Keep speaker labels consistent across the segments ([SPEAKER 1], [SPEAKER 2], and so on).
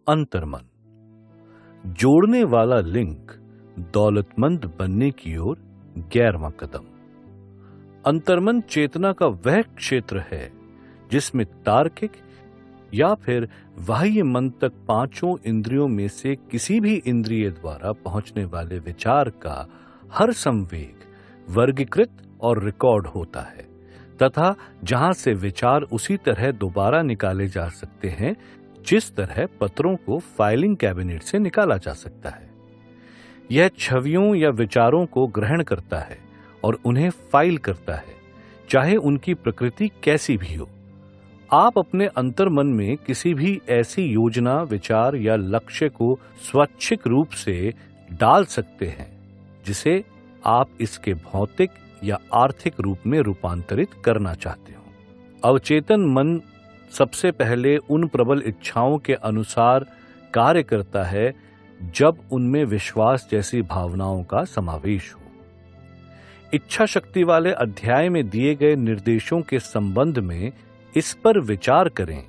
[SPEAKER 1] अंतर्मन जोड़ने वाला लिंक, दौलतमंद बनने की ओर 11वां कदम। अंतर्मन चेतना का वह क्षेत्र है जिसमें तार्किक या फिर बाह्य मन तक पांचों इंद्रियों में से किसी भी इंद्रिय द्वारा पहुंचने वाले विचार का हर संवेग वर्गीकृत और रिकॉर्ड होता है तथा जहां से विचार उसी तरह दोबारा निकाले जा सकते हैं जिस तरह पत्रों को फाइलिंग कैबिनेट से निकाला जा सकता है। यह छवियों या विचारों को ग्रहण करता है और उन्हें फाइल करता है, चाहे उनकी प्रकृति कैसी भी हो। आप अपने अंतर्मन में किसी भी ऐसी योजना, विचार या लक्ष्य को स्वैच्छिक रूप से डाल सकते हैं जिसे आप इसके भौतिक या आर्थिक रूप में रूपांतरित करना चाहते हो। अवचेतन मन सबसे पहले उन प्रबल इच्छाओं के अनुसार कार्य करता है जब उनमें विश्वास जैसी भावनाओं का समावेश हो। इच्छा शक्ति वाले अध्याय में दिए गए निर्देशों के संबंध में इस पर विचार करें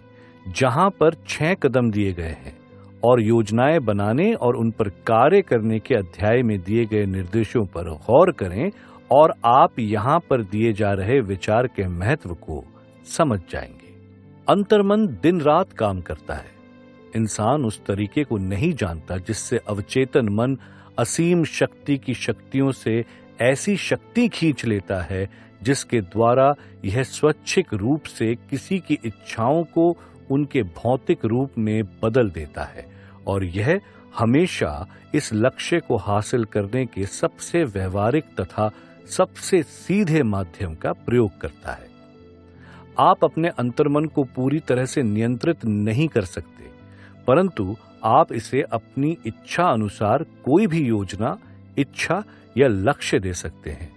[SPEAKER 1] जहां पर 6 कदम दिए गए हैं और योजनाएं बनाने और उन पर कार्य करने के अध्याय में दिए गए निर्देशों पर गौर करें और आप यहां पर दिए जा रहे विचार के महत्व को समझ जाएंगे। अंतर्मन दिन रात काम करता है। इंसान उस तरीके को नहीं जानता जिससे अवचेतन मन असीम शक्ति की शक्तियों से ऐसी शक्ति खींच लेता है जिसके द्वारा यह स्वैच्छिक रूप से किसी की इच्छाओं को उनके भौतिक रूप में बदल देता है और यह हमेशा इस लक्ष्य को हासिल करने के सबसे व्यवहारिक तथा सबसे सीधे माध्यम का प्रयोग करता है। आप अपने अंतर्मन को पूरी तरह से नियंत्रित नहीं कर सकते, परंतु आप इसे अपनी इच्छा अनुसार कोई भी योजना, इच्छा या लक्ष्य दे सकते हैं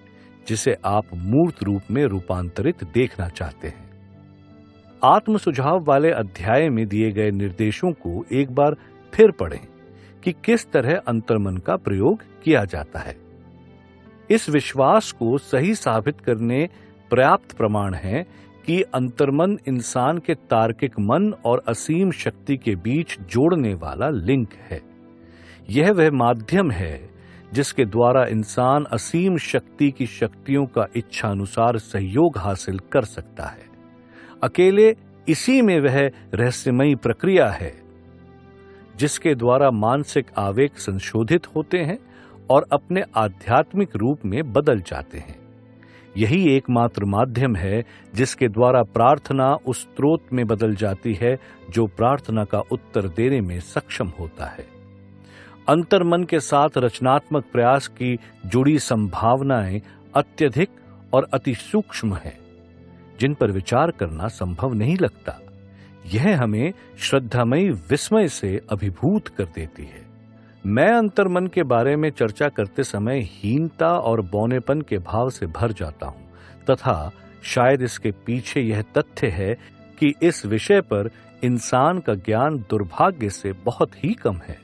[SPEAKER 1] जिसे आप मूर्त रूप में रूपांतरित देखना चाहते हैं। आत्म सुझाव वाले अध्याय में दिए गए निर्देशों को एक बार फिर पढ़ें कि किस तरह अंतर्मन का प्रयोग किया जाता है। इस विश्वास को सही साबित करने पर्याप्त प्रमाण हैं कि अंतर्मन इंसान के तार्किक मन और असीम शक्ति के बीच जोड़ने वाला लिंक है। यह वह माध्यम है जिसके द्वारा इंसान असीम शक्ति की शक्तियों का इच्छानुसार सहयोग हासिल कर सकता है। अकेले इसी में वह रहस्यमयी प्रक्रिया है जिसके द्वारा मानसिक आवेग संशोधित होते हैं और अपने आध्यात्मिक रूप में बदल जाते हैं। यही एकमात्र माध्यम है जिसके द्वारा प्रार्थना उस स्रोत में बदल जाती है जो प्रार्थना का उत्तर देने में सक्षम होता है। अंतर्मन के साथ रचनात्मक प्रयास की जुड़ी संभावनाएं अत्यधिक और अति सूक्ष्म हैं, जिन पर विचार करना संभव नहीं लगता। यह हमें श्रद्धामयी विस्मय से अभिभूत कर देती है। मैं अंतर्मन के बारे में चर्चा करते समय हीनता और बौनेपन के भाव से भर जाता हूं तथा शायद इसके पीछे यह तथ्य है कि इस विषय पर इंसान का ज्ञान दुर्भाग्य से बहुत ही कम है।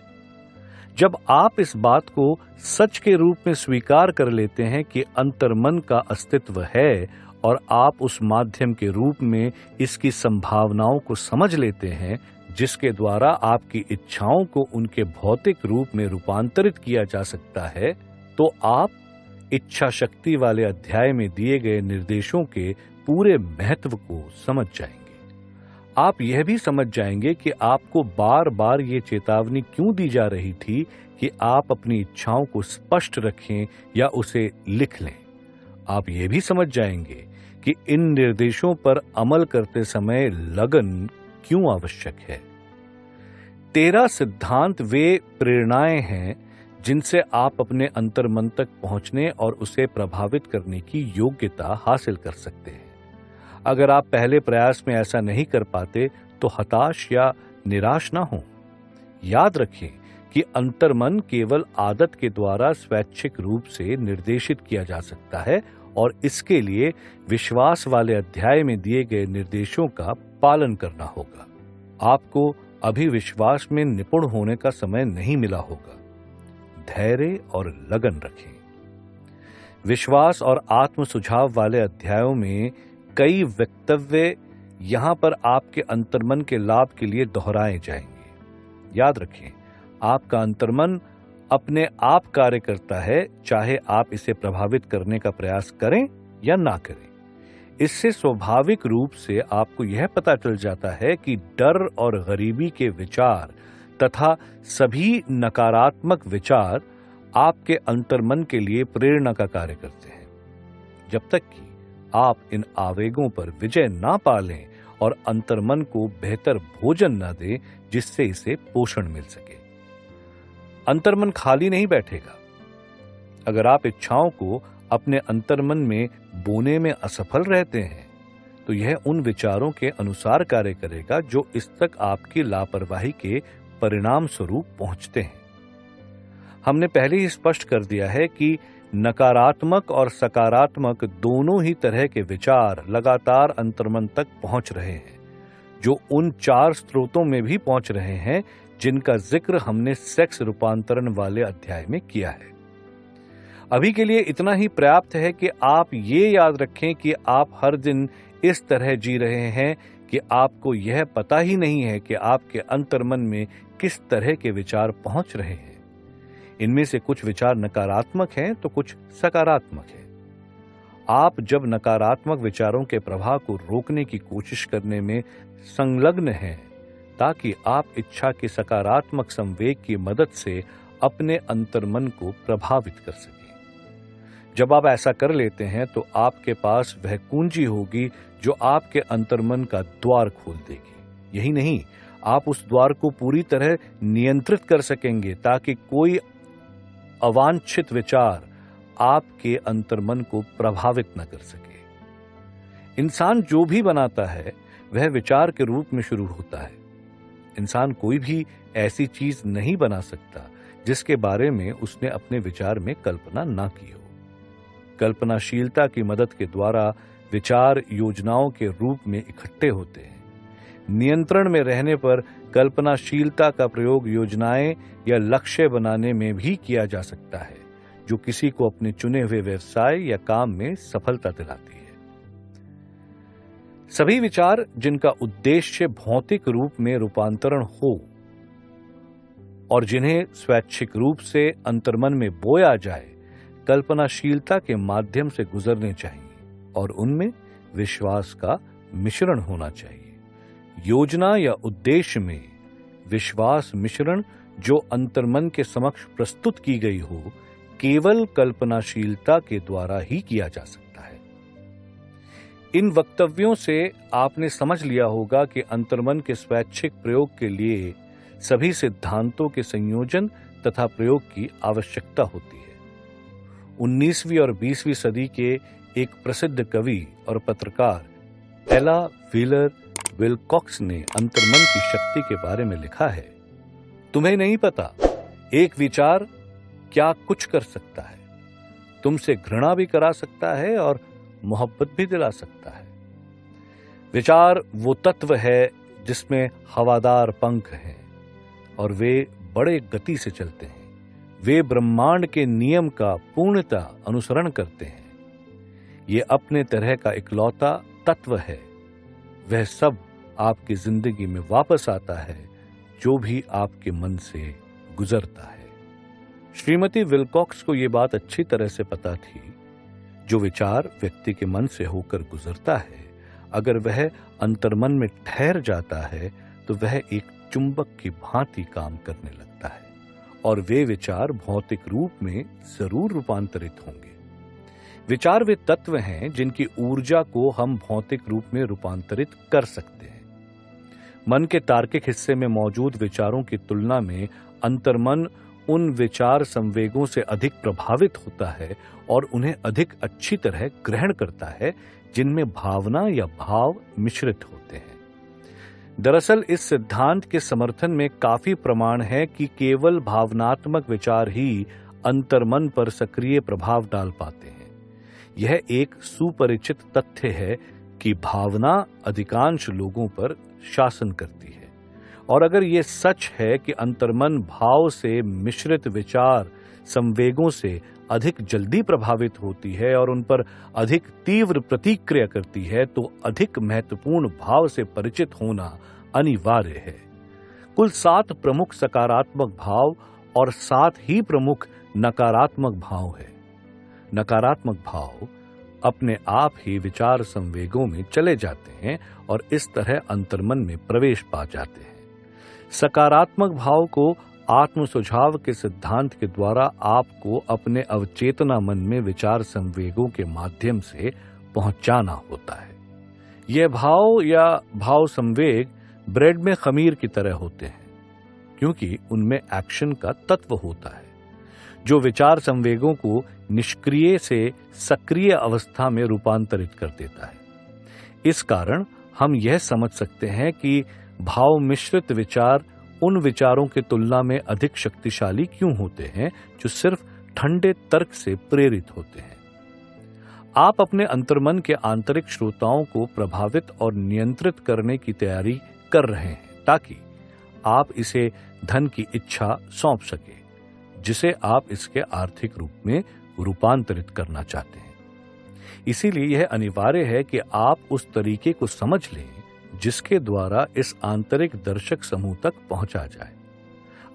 [SPEAKER 1] जब आप इस बात को सच के रूप में स्वीकार कर लेते हैं कि अंतर्मन का अस्तित्व है और आप उस माध्यम के रूप में इसकी संभावनाओं को समझ लेते हैं जिसके द्वारा आपकी इच्छाओं को उनके भौतिक रूप में रूपांतरित किया जा सकता है, तो आप इच्छा शक्ति वाले अध्याय में दिए गए निर्देशों के पूरे महत्व को समझ जाएंगे। आप यह भी समझ जाएंगे कि आपको बार बार ये चेतावनी क्यों दी जा रही थी कि आप अपनी इच्छाओं को स्पष्ट रखें या उसे लिख लें। आप यह भी समझ जाएंगे कि इन निर्देशों पर अमल करते समय लगन क्यों आवश्यक है। 13 सिद्धांत वे प्रेरणाएं हैं जिनसे आप अपने अंतर्मन तक पहुंचने और उसे प्रभावित करने की योग्यता हासिल कर सकते हैं। अगर आप पहले प्रयास में ऐसा नहीं कर पाते तो हताश या निराश ना हो। याद रखें कि अंतर्मन केवल आदत के द्वारा स्वैच्छिक रूप से निर्देशित किया जा सकता है और इसके लिए विश्वास वाले अध्याय में दिए गए निर्देशों का पालन करना होगा। आपको अभी विश्वास में निपुण होने का समय नहीं मिला होगा। धैर्य और लगन रखें। विश्वास और आत्म सुझाव वाले अध्यायों में कई वक्तव्य यहां पर आपके अंतर्मन के लाभ के लिए दोहराए जाएंगे। याद रखें, आपका अंतर्मन अपने आप कार्य करता है, चाहे आप इसे प्रभावित करने का प्रयास करें या ना करें। इससे स्वाभाविक रूप से आपको यह पता चल जाता है कि डर और गरीबी के विचार तथा सभी नकारात्मक विचार आपके अंतर्मन के लिए प्रेरणा का कार्य करते हैं, जब तक कि आप इन आवेगों पर विजय ना पा लें और अंतर्मन को बेहतर भोजन ना दें जिससे इसे पोषण मिल सके। अंतर्मन खाली नहीं बैठेगा। अगर आप इच्छाओं को अपने अंतर्मन में बोने में असफल रहते हैं तो यह उन विचारों के अनुसार कार्य करेगा जो इस तक आपकी लापरवाही के परिणाम स्वरूप पहुंचते हैं। हमने पहले ही स्पष्ट कर दिया है कि नकारात्मक और सकारात्मक दोनों ही तरह के विचार लगातार अंतर्मन तक पहुंच रहे हैं, जो उन 4 स्रोतों में भी पहुंच रहे हैं जिनका जिक्र हमने सेक्स रूपांतरण वाले अध्याय में किया है। अभी के लिए इतना ही पर्याप्त है कि आप ये याद रखें कि आप हर दिन इस तरह जी रहे हैं कि आपको यह पता ही नहीं है कि आपके अंतर्मन में किस तरह के विचार पहुंच रहे हैं। इनमें से कुछ विचार नकारात्मक हैं तो कुछ सकारात्मक हैं। आप जब नकारात्मक विचारों के प्रभाव को रोकने की कोशिश करने में संलग्न हैं ताकि आप इच्छा के सकारात्मक संवेग की मदद से अपने अंतर्मन को प्रभावित कर सकें। जब आप ऐसा कर लेते हैं तो आपके पास वह कुंजी होगी जो आपके अंतर्मन का द्वार खोल देगी। यही नहीं, आप उस द्वार को पूरी तरह नियंत्रित कर सकेंगे ताकि कोई अवांछित विचार आपके अंतर्मन को प्रभावित न कर सके। इंसान जो भी बनाता है वह विचार के रूप में शुरू होता है। इंसान कोई भी ऐसी चीज नहीं बना सकता जिसके बारे में उसने अपने विचार में कल्पना ना की हो। कल्पनाशीलता की मदद के द्वारा विचार योजनाओं के रूप में इकट्ठे होते हैं। नियंत्रण में रहने पर कल्पनाशीलता का प्रयोग योजनाएं या लक्ष्य बनाने में भी किया जा सकता है, जो किसी को अपने चुने हुए व्यवसाय या काम में सफलता दिलाती है। सभी विचार जिनका उद्देश्य भौतिक रूप में रूपांतरण हो और जिन्हें स्वैच्छिक रूप से अंतर्मन में बोया जाए, कल्पनाशीलता के माध्यम से गुजरने चाहिए और उनमें विश्वास का मिश्रण होना चाहिए। योजना या उद्देश्य में विश्वास मिश्रण जो अंतर्मन के समक्ष प्रस्तुत की गई हो, केवल कल्पनाशीलता के द्वारा ही किया जा सकता है। इन वक्तव्यों से आपने समझ लिया होगा कि अंतर्मन के स्वैच्छिक प्रयोग के लिए सभी सिद्धांतों के संयोजन तथा प्रयोग की आवश्यकता होती है। 19वीं और 20वीं सदी के एक प्रसिद्ध कवि और पत्रकार एला व्हीलर विलकॉक्स ने अंतर्मन की शक्ति के बारे में लिखा है। तुम्हें नहीं पता, एक विचार क्या कुछ कर सकता है। तुमसे घृणा भी करा सकता है और मोहब्बत भी दिला सकता है। विचार वो तत्व है जिसमें हवादार पंख हैं और वे बड़े गति से चलते हैं। वे ब्रह्मांड के नियम का पूर्णतः अनुसरण करते हैं। ये अपने तरह का इकलौता तत्व है। वह सब आपकी जिंदगी में वापस आता है जो भी आपके मन से गुजरता है। श्रीमती विलकॉक्स को यह बात अच्छी तरह से पता थी, जो विचार व्यक्ति के मन से होकर गुजरता है, अगर वह अंतर्मन में ठहर जाता है तो वह एक चुंबक की भांति काम करने लगता है और वे विचार भौतिक रूप में जरूर रूपांतरित होंगे। विचार वे तत्व हैं जिनकी ऊर्जा को हम भौतिक रूप में रूपांतरित कर सकते हैं। मन के तार्किक हिस्से में मौजूद विचारों की तुलना में अंतर्मन उन विचार संवेगों से अधिक प्रभावित होता है और उन्हें अधिक अच्छी तरह ग्रहण करता है जिनमें भावना या भाव मिश्रित होते हैं। दरअसल इस सिद्धांत के समर्थन में काफी प्रमाण है कि केवल भावनात्मक विचार ही अंतर्मन पर सक्रिय प्रभाव डाल पाते हैं। यह एक सुपरिचित तथ्य है कि भावना अधिकांश लोगों पर शासन करती है, और अगर यह सच है कि अंतर्मन भाव से मिश्रित विचार संवेगों से अधिक जल्दी प्रभावित होती है और उन पर अधिक तीव्र प्रतिक्रिया करती है, तो अधिक महत्वपूर्ण भाव से परिचित होना अनिवार्य है। कुल 7 प्रमुख सकारात्मक भाव और 7 ही प्रमुख नकारात्मक भाव है। नकारात्मक भाव अपने आप ही विचार संवेगों में चले जाते हैं और इस तरह अंतर्मन में प्रवेश पा जाते हैं। सकारात्मक भाव को आत्म सुझाव के सिद्धांत के द्वारा आपको अपने अवचेतना मन में विचार संवेगों के माध्यम से पहुंचाना होता है। यह भाव या भाव संवेग ब्रेड में खमीर की तरह होते हैं, क्योंकि उनमें एक्शन का तत्व होता है जो विचार संवेगों को निष्क्रिय से सक्रिय अवस्था में रूपांतरित कर देता है। इस कारण हम यह समझ सकते हैं कि भाव मिश्रित विचार उन विचारों की तुलना में अधिक शक्तिशाली क्यों होते हैं जो सिर्फ ठंडे तर्क से प्रेरित होते हैं। आप अपने अंतर्मन के आंतरिक श्रोताओं को प्रभावित और नियंत्रित करने की तैयारी कर रहे हैं ताकि आप इसे धन की इच्छा सौंप सके जिसे आप इसके आर्थिक रूप में रूपांतरित करना चाहते हैं। इसीलिए यह अनिवार्य है कि आप उस तरीके को समझ लें जिसके द्वारा इस आंतरिक दर्शक समूह तक पहुंचा जाए।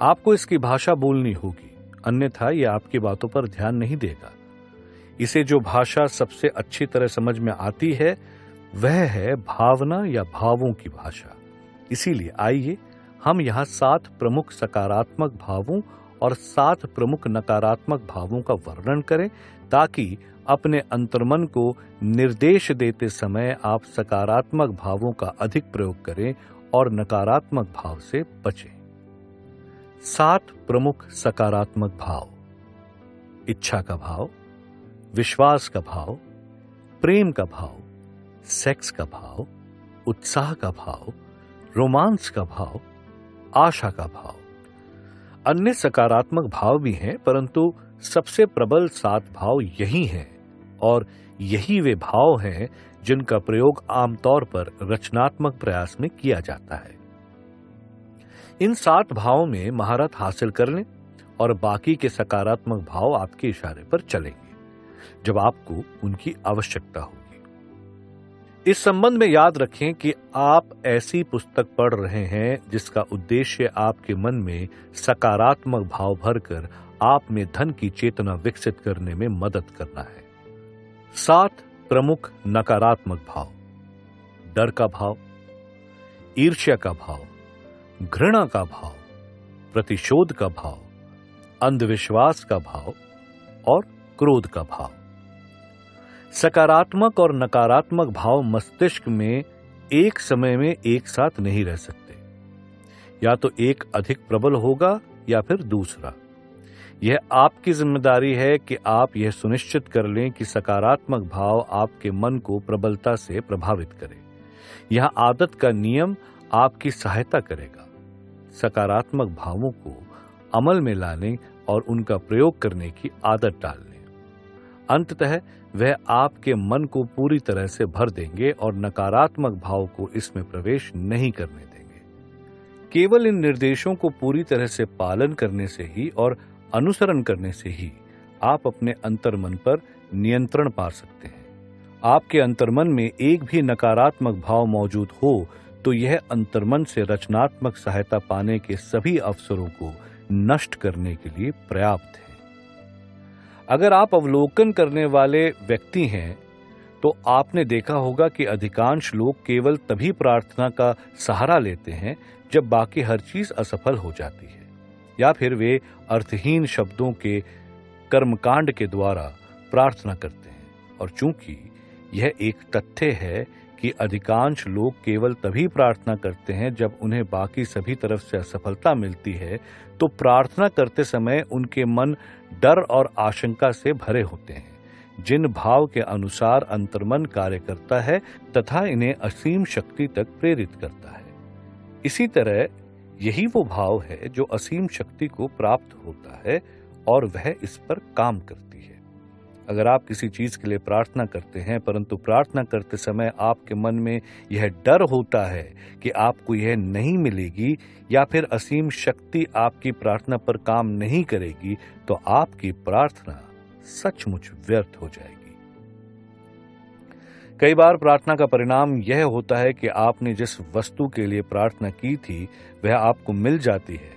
[SPEAKER 1] आपको इसकी भाषा बोलनी होगी, अन्यथा यह आपकी बातों पर ध्यान नहीं देगा। इसे जो भाषा सबसे अच्छी तरह समझ में आती है वह है भावना या भावों की भाषा। इसीलिए आइए हम यहाँ 7 प्रमुख सकारात्मक भावों और 7 प्रमुख नकारात्मक भावों का वर्णन करें ताकि अपने अंतर्मन को निर्देश देते समय आप सकारात्मक भावों का अधिक प्रयोग करें और नकारात्मक भाव से बचें। 7 प्रमुख सकारात्मक भाव: इच्छा का भाव, विश्वास का भाव, प्रेम का भाव, सेक्स का भाव, उत्साह का भाव, रोमांस का भाव, आशा का भाव। अन्य सकारात्मक भाव भी हैं, परंतु सबसे प्रबल 7 भाव यही हैं और यही वे भाव हैं जिनका प्रयोग आमतौर पर रचनात्मक प्रयास में किया जाता है। इन 7 भावों में महारत हासिल कर लें और बाकी के सकारात्मक भाव आपके इशारे पर चलेंगे जब आपको उनकी आवश्यकता होगी। इस संबंध में याद रखें कि आप ऐसी पुस्तक पढ़ रहे हैं जिसका उद्देश्य आपके मन में सकारात्मक भाव भरकर आप में धन की चेतना विकसित करने में मदद करना है। 7 प्रमुख नकारात्मक भाव: डर का भाव, ईर्ष्या का भाव, घृणा का भाव, प्रतिशोध का भाव, अंधविश्वास का भाव और क्रोध का भाव। सकारात्मक और नकारात्मक भाव मस्तिष्क में एक समय में एक साथ नहीं रह सकते, या तो एक अधिक प्रबल होगा या फिर दूसरा। यह आपकी जिम्मेदारी है कि आप यह सुनिश्चित कर लें कि सकारात्मक भाव आपके मन को प्रबलता से प्रभावित करे। यह आदत का नियम आपकी सहायता करेगा। सकारात्मक भावों को अमल में लाने और उनका प्रयोग करने की आदत डालने। अंततः वह आपके मन को पूरी तरह से भर देंगे और नकारात्मक भाव को इसमें प्रवेश नहीं करने देंगे। केवल इन निर्देशों को पूरी तरह से पालन करने से ही और अनुसरण करने से ही आप अपने अंतर्मन पर नियंत्रण पा सकते हैं। आपके अंतर्मन में एक भी नकारात्मक भाव मौजूद हो तो यह अंतर्मन से रचनात्मक सहायता पाने के सभी अवसरों को नष्ट करने के लिए पर्याप्त है। अगर आप अवलोकन करने वाले व्यक्ति हैं तो आपने देखा होगा कि अधिकांश लोग केवल तभी प्रार्थना का सहारा लेते हैं जब बाकी हर चीज असफल हो जाती है, या फिर वे अर्थहीन शब्दों के कर्मकांड के द्वारा प्रार्थना करते हैं। और चूंकि यह एक तथ्य है कि अधिकांश लोग केवल तभी प्रार्थना करते हैं जब उन्हें बाकी सभी तरफ से असफलता मिलती है, तो प्रार्थना करते समय उनके मन डर और आशंका से भरे होते हैं, जिन भाव के अनुसार अंतर्मन कार्य करता है तथा इन्हें असीम शक्ति तक प्रेरित करता है। इसी तरह यही वो भाव है जो असीम शक्ति को प्राप्त होता है और वह इस पर काम करती है। अगर आप किसी चीज के लिए प्रार्थना करते हैं परंतु प्रार्थना करते समय आपके मन में यह डर होता है कि आपको यह नहीं मिलेगी या फिर असीम शक्ति आपकी प्रार्थना पर काम नहीं करेगी, तो आपकी प्रार्थना सचमुच व्यर्थ हो जाएगी। कई बार प्रार्थना का परिणाम यह होता है कि आपने जिस वस्तु के लिए प्रार्थना की थी वह आपको मिल जाती है,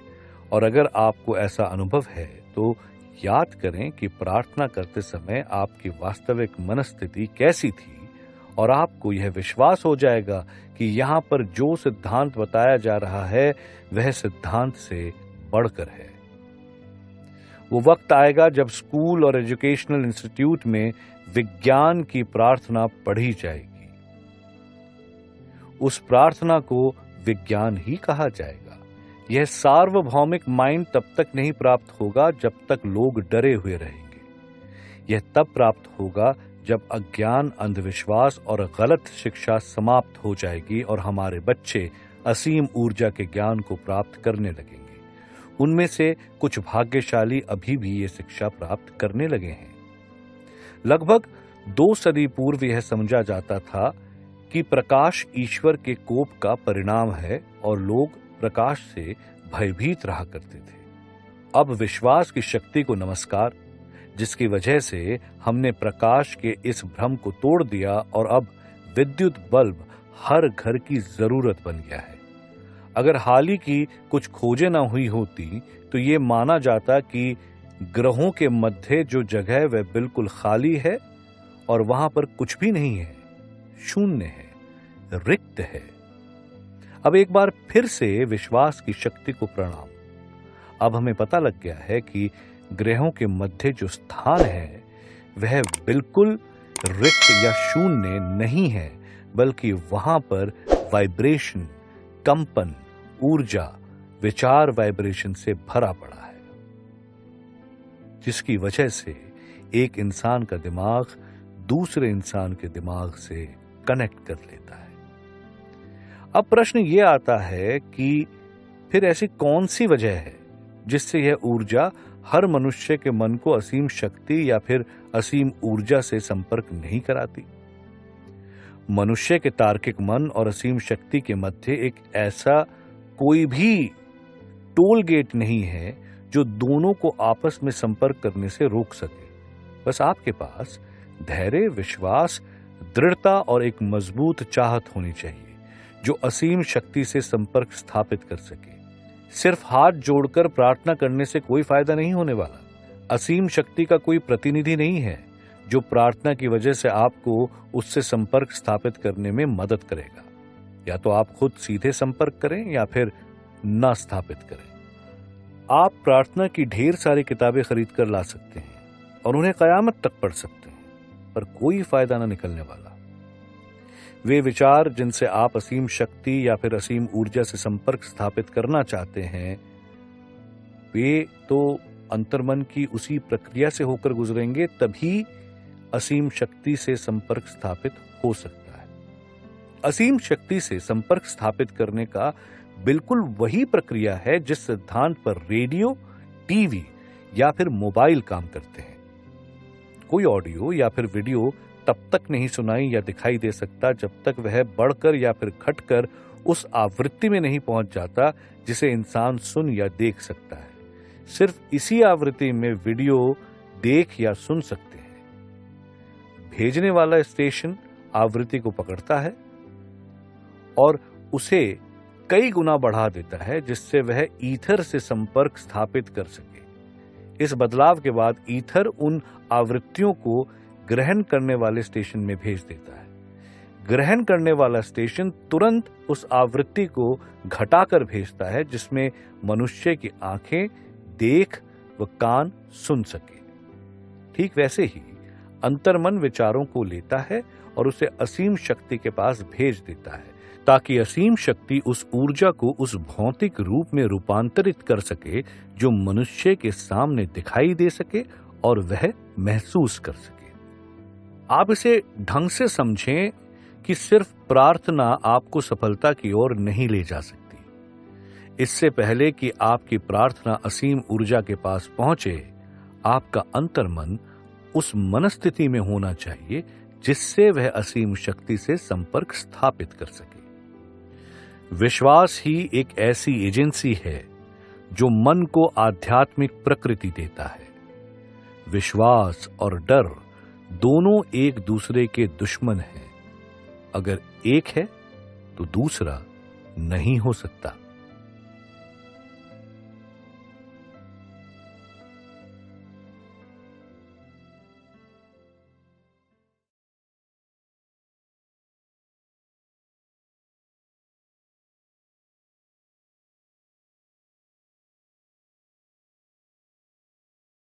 [SPEAKER 1] और अगर आपको ऐसा अनुभव है तो याद करें कि प्रार्थना करते समय आपकी वास्तविक मनस्थिति कैसी थी, और आपको यह विश्वास हो जाएगा कि यहां पर जो सिद्धांत बताया जा रहा है वह सिद्धांत से बढ़कर है। वो वक्त आएगा जब स्कूल और एजुकेशनल इंस्टीट्यूट में विज्ञान की प्रार्थना पढ़ी जाएगी। उस प्रार्थना को विज्ञान ही कहा जाएगा। यह सार्वभौमिक माइंड तब तक नहीं प्राप्त होगा जब तक लोग डरे हुए रहेंगे। यह तब प्राप्त होगा जब अज्ञान, अंधविश्वास और गलत शिक्षा समाप्त हो जाएगी और हमारे बच्चे असीम ऊर्जा के ज्ञान को प्राप्त करने लगेंगे। उनमें से कुछ भाग्यशाली अभी भी ये शिक्षा प्राप्त करने लगे हैं। लगभग 2 सदी पूर्व यह समझा जाता था कि प्रकाश ईश्वर के कोप का परिणाम है और लोग प्रकाश से भयभीत रहा करते थे। अब विश्वास की शक्ति को नमस्कार, जिसकी वजह से हमने प्रकाश के इस भ्रम को तोड़ दिया और अब विद्युत बल्ब हर घर की जरूरत बन गया है। अगर हाल ही की कुछ खोजें न हुई होती तो ये माना जाता कि ग्रहों के मध्य जो जगह वह बिल्कुल खाली है और वहां पर कुछ भी नहीं है, शून्य है, रिक्त है। अब एक बार फिर से विश्वास की शक्ति को प्रणाम। अब हमें पता लग गया है कि ग्रहों के मध्य जो स्थान है वह बिल्कुल रिक्त या शून्य नहीं है, बल्कि वहां पर वाइब्रेशन, कंपन, ऊर्जा, विचार वाइब्रेशन से भरा पड़ा है, जिसकी वजह से एक इंसान का दिमाग दूसरे इंसान के दिमाग से कनेक्ट कर लेता है। अब प्रश्न यह आता है कि फिर ऐसी कौन सी वजह है जिससे यह ऊर्जा हर मनुष्य के मन को असीम शक्ति या फिर असीम ऊर्जा से संपर्क नहीं कराती? मनुष्य के तार्किक मन और असीम शक्ति के मध्य एक ऐसा कोई भी टोल गेट नहीं है जो दोनों को आपस में संपर्क करने से रोक सके। बस आपके पास धैर्य, विश्वास, दृढ़ता और एक मजबूत चाहत होनी चाहिए जो असीम शक्ति से संपर्क स्थापित कर सके। सिर्फ हाथ जोड़कर प्रार्थना करने से कोई फायदा नहीं होने वाला। असीम शक्ति का कोई प्रतिनिधि नहीं है जो प्रार्थना की वजह से आपको उससे संपर्क स्थापित करने में मदद करेगा। या तो आप खुद सीधे संपर्क करें या फिर ना स्थापित करें। आप प्रार्थना की ढेर सारी किताबें खरीद कर ला सकते हैं और उन्हें कयामत तक पढ़ सकते हैं, पर कोई फायदा ना निकलने वाला। वे विचार जिनसे आप असीम शक्ति या फिर असीम ऊर्जा से संपर्क स्थापित करना चाहते हैं, वे तो अंतर्मन की उसी प्रक्रिया से होकर गुजरेंगे, तभी असीम शक्ति से संपर्क स्थापित हो सकता है। असीम शक्ति से संपर्क स्थापित करने का बिल्कुल वही प्रक्रिया है जिस सिद्धांत पर रेडियो, टीवी या फिर मोबाइल काम करते हैं। कोई ऑडियो या फिर वीडियो तब तक नहीं सुनाई या दिखाई दे सकता जब तक वह बढ़कर या फिर घटकर उस आवृत्ति में नहीं पहुंच जाता जिसे इंसान सुन या देख सकता है। सिर्फ इसी आवृत्ति में वीडियो देख या सुन सकते हैं। भेजने वाला स्टेशन आवृत्ति को पकड़ता है और उसे कई गुना बढ़ा देता है जिससे वह ईथर से संपर्क स्थापित कर सके। इस बदलाव के बाद ईथर उन आवृत्तियों को ग्रहण करने वाले स्टेशन में भेज देता है। ग्रहण करने वाला स्टेशन तुरंत उस आवृत्ति को घटाकर भेजता है जिसमें मनुष्य की आंखें देख व कान सुन सके। ठीक वैसे ही अंतर्मन विचारों को लेता है और उसे असीम शक्ति के पास भेज देता है ताकि असीम शक्ति उस ऊर्जा को उस भौतिक रूप में रूपांतरित कर सके जो मनुष्य के सामने दिखाई दे सके और वह महसूस कर सके। आप इसे ढंग से समझें कि सिर्फ प्रार्थना आपको सफलता की ओर नहीं ले जा सकती। इससे पहले कि आपकी प्रार्थना असीम ऊर्जा के पास पहुंचे, आपका अंतर्मन उस मनस्थिति में होना चाहिए जिससे वह असीम शक्ति से संपर्क स्थापित कर सके। विश्वास ही एक ऐसी एजेंसी है जो मन को आध्यात्मिक प्रकृति देता है। विश्वास और डर दोनों एक दूसरे के दुश्मन हैं अगर एक है तो दूसरा नहीं हो सकता।